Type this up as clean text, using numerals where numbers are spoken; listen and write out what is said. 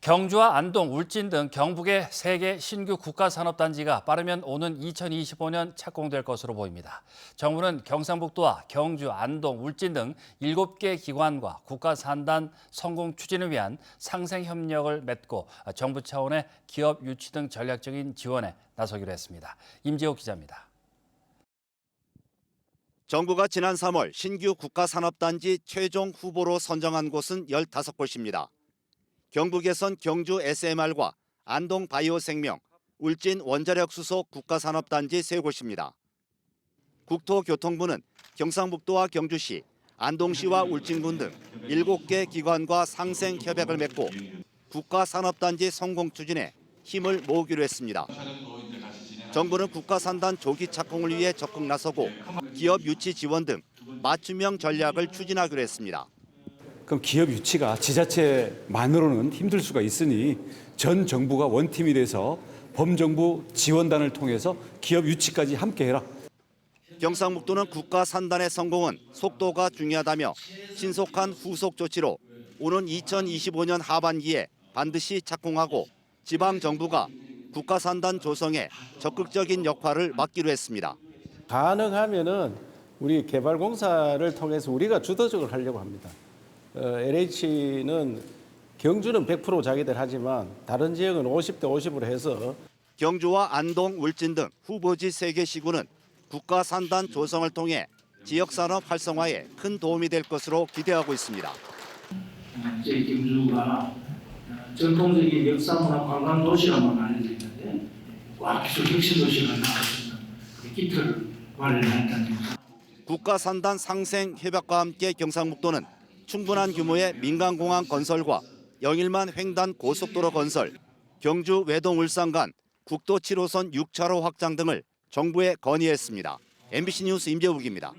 경주와 안동, 울진 등 경북의 3개 신규 국가산업단지가 빠르면 오는 2025년 착공될 것으로 보입니다. 정부는 경상북도와 경주, 안동, 울진 등 7개 기관과 국가산단 성공 추진을 위한 상생협력을 맺고 정부 차원의 기업 유치 등 전략적인 지원에 나서기로 했습니다. 임지호 기자입니다. 정부가 지난 3월 신규 국가산업단지 최종 후보로 선정한 곳은 15곳입니다. 경북에선 경주 SMR과 안동 바이오생명, 울진 원자력수소 국가산업단지 3곳입니다. 국토교통부는 경상북도와 경주시, 안동시와 울진군 등 7개 기관과 상생협약을 맺고 국가산업단지 성공 추진에 힘을 모으기로 했습니다. 정부는 국가산단 조기 착공을 위해 적극 나서고 기업 유치 지원 등 맞춤형 전략을 추진하기로 했습니다. 그럼 기업 유치가 지자체만으로는 힘들 수가 있으니 전 정부가 원팀이 돼서 범정부 지원단을 통해서 기업 유치까지 함께 해라. 경상북도는 국가산단의 성공은 속도가 중요하다며 신속한 후속 조치로 오는 2025년 하반기에 반드시 착공하고 지방정부가 국가산단 조성에 적극적인 역할을 맡기로 했습니다. 가능하면은 우리 개발공사를 통해서 우리가 주도적으로 하려고 합니다. LH는 경주는 100% 자기들 하지만 다른 지역은 50대 50으로 해서 경주와 안동, 울진 등 후보지 3개 시군은 국가산단 조성을 통해 지역산업 활성화에 큰 도움이 될 것으로 기대하고 있습니다. 저희 경주가 전통적인 역사문화 관광 도시라만 알려져 있는데 기술 혁신 도시가 나올 수 있는 기틀을 마련했다는 겁니다. 국가산단 상생 협약과 함께 경상북도는 충분한 규모의 민간공항 건설과 영일만 횡단 고속도로 건설, 경주 외동 울산 간 국도 7호선 6차로 확장 등을 정부에 건의했습니다. MBC 뉴스 임재욱입니다.